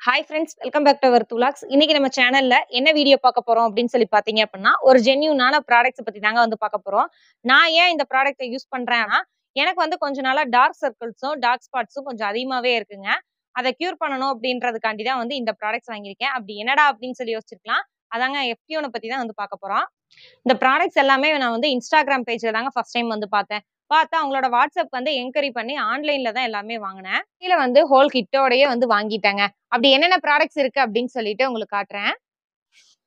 Hi friends, welcome back to our துலாக்ஸ். இன்னைக்கு நம்ம சேனல்ல என்ன வீடியோ பார்க்க போறோம் அப்படின்னு சொல்லி பாத்தீங்க அப்படின்னா, ஒரு ஜென்யூனான ப்ராடக்ட்ஸ் பத்தி தாங்க வந்து பார்க்க போறோம். நான் ஏன் இந்த ப்ராடக்ட்டை யூஸ் பண்றேன்னா, எனக்கு வந்து கொஞ்ச நாளா டார்க் சர்க்கிள்ஸும், டார்க் ஸ்பாட்ஸும் கொஞ்சம் அதிகமாவே இருக்குங்க. அத கியூர் பண்ணணும் அப்படின்றதுக்காண்டி தான் வந்து இந்த ப்ராடக்ட்ஸ் வாங்கியிருக்கேன். அப்படி என்னடா அப்படின்னு சொல்லி யோசிச்சிருக்கலாம். அதாங்க எஃப்டியூன பத்தி தான் வந்து பார்க்க போறோம். இந்த ப்ராடக்ட்ஸ் எல்லாமே நான் வந்து இன்ஸ்டாகிராம் பேஜ்ல தாங்க ஃபர்ஸ்ட் டைம் வந்து பார்த்தேன். பார்த்தா அவங்களோட வாட்ஸ்அப் வந்து என்கொயரி பண்ணி ஆன்லைன்ல தான் எல்லாமே வாங்குனேன். கீழ வந்து ஹோல் கிட்டோடயே வந்து வாங்கிட்டேங்க. அப்படி என்னென்ன ப்ராடக்ட்ஸ் இருக்கு அப்படின்னு சொல்லிட்டு உங்களுக்கு காட்டுறேன்.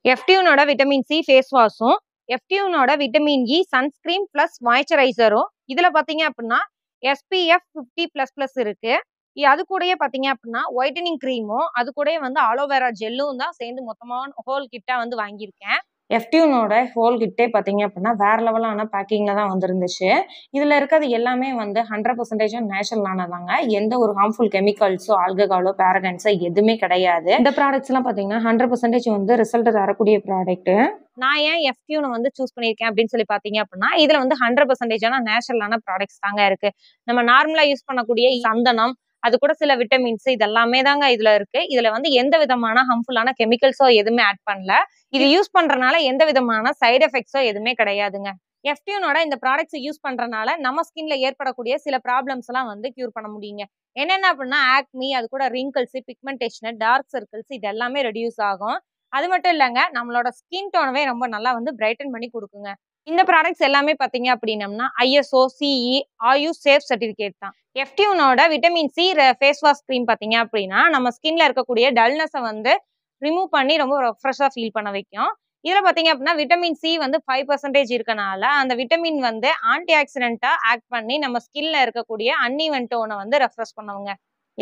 எஃப்டியூனோட விட்டமின் சி ஃபேஸ் வாஷும், எஃப்டியூனோட விட்டமின் இ சன்ஸ்கிரீன் பிளஸ் மாய்ஸ்சரைசரும், இதுல பாத்தீங்க அப்படின்னா SPF 50++ இருக்கு. அது கூடயே பாத்தீங்க அப்படின்னா ஒயிட்டனிங் கிரீமும், அது கூடயே வந்து ஆலோவேரா ஜெல்லும் தான் சேர்ந்து மொத்தமா ஹோல் கிட்டா வந்து வாங்கியிருக்கேன். எஃப்டியூனோட ஹோல் கிட்டே பாத்தீங்க அப்படின்னா வேற லெவலான பேக்கிங்ல தான் வந்துருந்துச்சு. இதுல இருக்கிறது எல்லாமே வந்து 100% நேச்சுரலானதாங்க. எந்த ஒரு ஹார்ம்ஃபுல் கெமிக்கல்ஸோ, ஆல்கஹாலோ, பேரகன்ஸோ எதுவுமே கிடையாது. இந்த ப்ராடக்ட்ஸ் எல்லாம் பாத்தீங்கன்னா 100% வந்து ரிசல்ட் தரக்கூடிய ப்ராடக்ட். நான் ஏன் எஃப்டியூனை வந்து சூஸ் பண்ணியிருக்கேன் அப்படின்னு சொல்லி பாத்தீங்க அப்படின்னா, இதுல வந்து 100% நேச்சுரலான ப்ராடக்ட்ஸ் தாங்க இருக்கு. நம்ம நார்மலா யூஸ் பண்ணக்கூடிய சந்தனம், அது கூட சில விட்டமின்ஸ் இது எல்லாமே தாங்க இதுல இருக்கு. இதுல வந்து எந்த விதமான ஹார்ம்ஃபுல்லான கெமிக்கல்ஸோ எதுவுமே ஆட் பண்ணல. இது யூஸ் பண்றனால எந்த விதமான சைடு எஃபெக்ட்ஸோ எதுவுமே கிடையாதுங்க. எஃப்டியூனோட இந்த ப்ராடக்ட்ஸ் யூஸ் பண்றனால நம்ம ஸ்கின்ல ஏற்படக்கூடிய சில ப்ராப்ளம்ஸ் எல்லாம் வந்து கியூர் பண்ண முடியுங்க. என்னென்ன அப்படின்னா ஆக்னி, அது கூட ரிங்கிள்ஸ், பிக்மெண்டேஷன், டார்க் சர்க்கிள்ஸ் இது எல்லாமே ரெடியூஸ் ஆகும். அது மட்டும் இல்லங்க, நம்மளோட ஸ்கின் டோனவே ரொம்ப நல்லா வந்து பிரைட்டன் பண்ணி கொடுக்குங்க. இந்த ப்ராடக்ட்ஸ் எல்லாமே பாத்தீங்க அப்படின்னம்னா ISO, CE, AYUSH safe certificate தான். எஃப்டியூனோட vitamin C face wash cream பாத்தீங்க அப்படின்னா நம்ம ஸ்கின்ல இருக்கக்கூடிய டல்னஸை வந்து ரிமூவ் பண்ணி ரொம்ப ரெஃப்ரெஷ்ஷா ஃபீல் பண்ண வைக்கும். இதுல பாத்தீங்க அப்படின்னா விட்டமின் சி வந்து 5% இருக்கனால அந்த விட்டமின் வந்து ஆன்டி ஆக்சிடென்ட்டா ஆக்ட் பண்ணி நம்ம ஸ்கின்ல இருக்கக்கூடிய அன்இவன் டோனை வந்து ரெஃப்ரெஷ் பண்ணுவாங்க.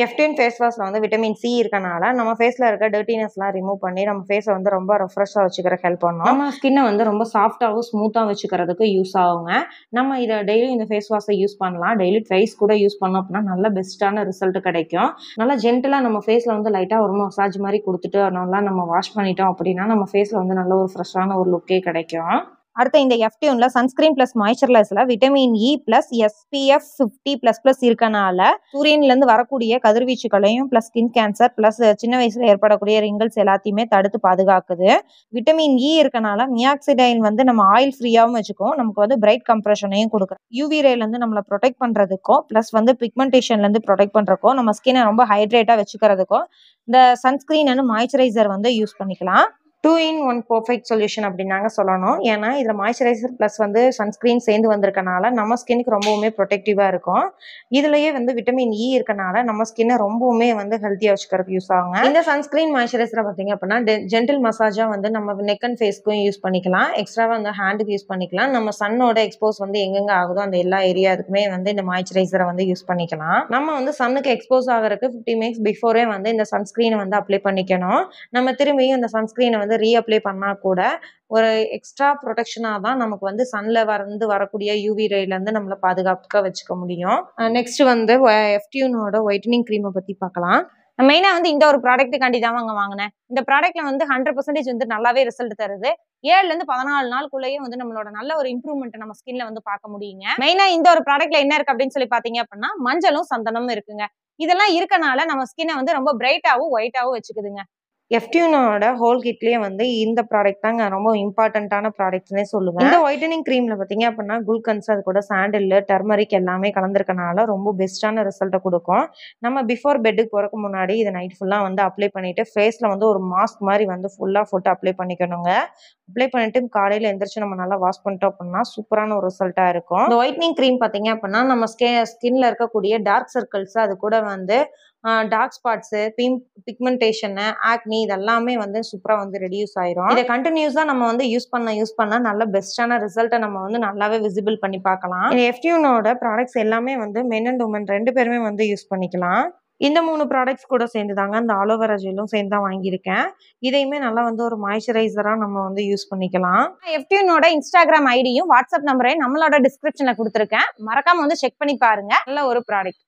எஃப்டியூன் ஃபேஸ் வாஷ்ல வந்து விட்டமின் சி இருக்கனால நம்ம ஃபேஸ்ல இருக்க டர்ட்டினஸ்லாம் ரிமூவ் பண்ணி நம்ம ஃபேஸை வந்து ரொம்ப ரெஃப்ரெஷ்ஷாக வச்சுக்கிற ஹெல்ப் பண்ணும். நம்ம ஸ்கின்னை வந்து ரொம்ப சாஃப்டாகவும் ஸ்மூத்தாக வச்சுக்கிறதுக்கு யூஸ் ஆகுங்க. நம்ம இதை டெய்லி இந்த ஃபேஸ் வாஷை யூஸ் பண்ணலாம். டெய்லி ட்வைஸ் கூட யூஸ் பண்ணோம் அப்படின்னா நல்ல பெஸ்ட்டான ரிசல்ட் கிடைக்கும். நல்லா ஜென்டலாக நம்ம ஃபேஸில் வந்து லைட்டாக ஒரு மசாஜ் மாதிரி கொடுத்துட்டு நல்லா நம்ம வாஷ் பண்ணிட்டோம் அப்படின்னா நம்ம ஃபேஸில் வந்து நல்ல ஒரு ஃப்ரெஷ்ஷான ஒரு லுக்கே கிடைக்கும். அடுத்து இந்த எஃப்டியூன்ல சன்ஸ்கிரீன் பிளஸ் மாய்ஸ்சரைசர்ல விட்டமின் இ பிளஸ் SPF 50++ இருக்கனால சூரியன்ல இருந்து வரக்கூடிய கதிர்வீச்சுகளையும் பிளஸ் ஸ்கின் கேன்சர் பிளஸ் சின்ன வயசுல ஏற்படக்கூடிய ரிங்கிள்ஸ் எல்லாத்தையுமே தடுத்து பாதுகாக்குது. விட்டமின் இ இருக்கனால மியாக்சிடைன் வந்து நம்ம ஆயில் ஃப்ரீயாவும் வச்சுக்கும். நமக்கு வந்து பிரைட் கம்ப்ரெஷனையும் கொடுக்கும். யூவி ரேல இருந்து நம்மளை ப்ரொடெக்ட் பண்றதுக்கும் பிளஸ் வந்து பிக்மெண்டேஷன்ல இருந்து ப்ரொடெக்ட் பண்றதுக்கும் நம்ம ஸ்கினை ரொம்ப ஹைட்ரேட்டா வச்சுக்கிறதுக்கும் இந்த சன்ஸ்கிரீன் அண்ட் மாய்ஸ்சரைசர் வந்து யூஸ் பண்ணிக்கலாம். 2-in-1 பர்ஃபெக்ட் சொல்யூஷன் அப்படின்னாங்க சொல்லணும். ஏன்னா இதுல மாய்ஸ்சரைசர் பிளஸ் வந்து சன்ஸ்கிரீன் சேர்ந்து வந்திருக்கனால நம்ம ஸ்கின்னுக்கு ரொம்பவுமே ப்ரொடெக்டிவா இருக்கும். இதுலயே வந்து விட்டமின் இ இருக்கனால நம்ம ஸ்கின்னை ரொம்பவுமே வந்து ஹெல்த்தியா வச்சுக்கிறதுக்கு யூஸ் ஆகுங்க. இந்த சன்ஸ்கிரீன் மாய்ஸ்சரைசரை பார்த்தீங்க அப்படின்னா ஜென்டில் மசாஜா வந்து நம்ம நெக் அண்ட் ஃபேஸ்க்கும் யூஸ் பண்ணிக்கலாம். எக்ஸ்ட்ராவா வந்து ஹேண்டுக்கு யூஸ் பண்ணிக்கலாம். நம்ம சன்னோட எக்ஸ்போஸ் வந்து எங்கெங்க ஆகுதோ அந்த எல்லா ஏரியாவுக்குமே வந்து இந்த மாய்ஸ்சரைசரை வந்து யூஸ் பண்ணிக்கலாம். நம்ம வந்து சன்னுக்கு எக்ஸ்போஸ் ஆகிறதுக்கு 50 மினிட்ஸ் பிஃபோரே வந்து இந்த சன்ஸ்கிரீனை வந்து அப்ளை பண்ணிக்கணும். நம்ம திரும்பியும் இந்த சன்ஸ்கிரீனை வந்து ரீஅப்ளை பண்ணா கூட ஒரு எக்ஸ்ட்ரா ப்ரொடெக்ஷனா தான் நமக்கு வந்து சன்ல வரக்கூடிய யூவி ரேல இருந்து நம்மளை பாதுகாக்க வச்சுக்க முடியும். நெக்ஸ்ட் வந்து எஃப்டியூனோட ஒயிட்டனிங் கிரீமை பத்தி பார்க்கலாம். மெயினா வந்து இந்த ஒரு ப்ராடக்ட்டுக்காண்டி தான் வாங்கினேன். இந்த ப்ராடக்ட்ல வந்து 100% வந்து நல்லாவே ரிசல்ட் தருது. 7ல இருந்து 14 நாளுக்குள்ளேயே வந்து நம்மளோட நல்ல ஒரு இம்ப்ரூவ்மெண்ட் நம்ம ஸ்கின்ல வந்து பார்க்க முடியுங்க. மெயினா இந்த ஒரு ப்ராடக்ட்ல என்ன இருக்கு அப்படின்னு சொல்லி பாத்தீங்க அப்படின்னா மஞ்சளும் சந்தனமும் இருக்குங்க. இதெல்லாம் இருக்கனால நம்ம ஸ்கின்னை வந்து ரொம்ப பிரைட்டாவும் ஒயிட்டாவும் வச்சுக்குதுங்க. எஃப்டியூனோட ஹோல் கிட்லயே வந்து இந்த ப்ராடக்ட் தாங்க ரொம்ப இம்பார்ட்டன்டான ப்ராடக்ட்ஸ்னே சொல்லுவேன். இந்த ஒயிட்டனிங் கிரீம்ல பாத்தீங்க அப்படின்னா குல்கன்ஸ், அது கூட சாண்டில், டர்மரிக் எல்லாமே கலந்துருக்கனால ரொம்ப பெஸ்டான ரிசல்ட்டை கொடுக்கும். நம்ம பிஃபோர் பெட்டுக்கு போறதுக்கு முன்னாடி இதை நைட் ஃபுல்லா வந்து அப்ளை பண்ணிட்டு ஃபேஸ்ல வந்து ஒரு மாஸ்க் மாதிரி வந்து ஃபுல்லா போட்டு அப்ளை பண்ணிக்கணுங்க. அப்ளை பண்ணிட்டு காலையில எந்திரிச்சு நம்ம நல்லா வாஷ் பண்ணிட்டோம் அப்படின்னா சூப்பரான ஒரு ரிசல்ட்டா இருக்கும். இந்த ஒயிட்டனிங் கிரீம் பாத்தீங்க அப்படின்னா நம்ம ஸ்கின்ல இருக்கக்கூடிய டார்க் சர்க்கிள்ஸ், அது கூட வந்து டார்க் ஸ்பாட்ஸ், பிக்மெண்டேஷன், ஆக்னி இதெல்லாமே வந்து சூப்பரா வந்து ரெடியூஸ் ஆயிரும். இதை கண்டினியூஸா நம்ம வந்து யூஸ் பண்ண நல்ல பெஸ்டான ரிசல்ட்டை நம்ம வந்து நல்லாவே விசிபிள் பண்ணி பார்க்கலாம். இந்த எஃப்டியூனோட ப்ராடக்ட்ஸ் எல்லாமே வந்து மென் அண்ட் உமன் 2 பேருமே வந்து யூஸ் பண்ணிக்கலாம். இந்த 3 ப்ராடக்ட்ஸ் கூட சேர்ந்து தாங்க இந்த ஆலோவேரா ஜெல்லும் சேர்ந்து தான் வாங்கியிருக்கேன். இதையுமே நல்லா வந்து ஒரு மாய்ஸ்சரைசரா நம்ம வந்து யூஸ் பண்ணிக்கலாம். எஃப்டியூனோட இன்ஸ்டாகிராம் ஐடியும் வாட்ஸ்அப் நம்பரையும் நம்மளோட டிஸ்கிரிப்ஷன்ல கொடுத்துருக்கேன். மறக்காம வந்து செக் பண்ணி பாருங்க. நல்ல ஒரு ப்ராடக்ட்.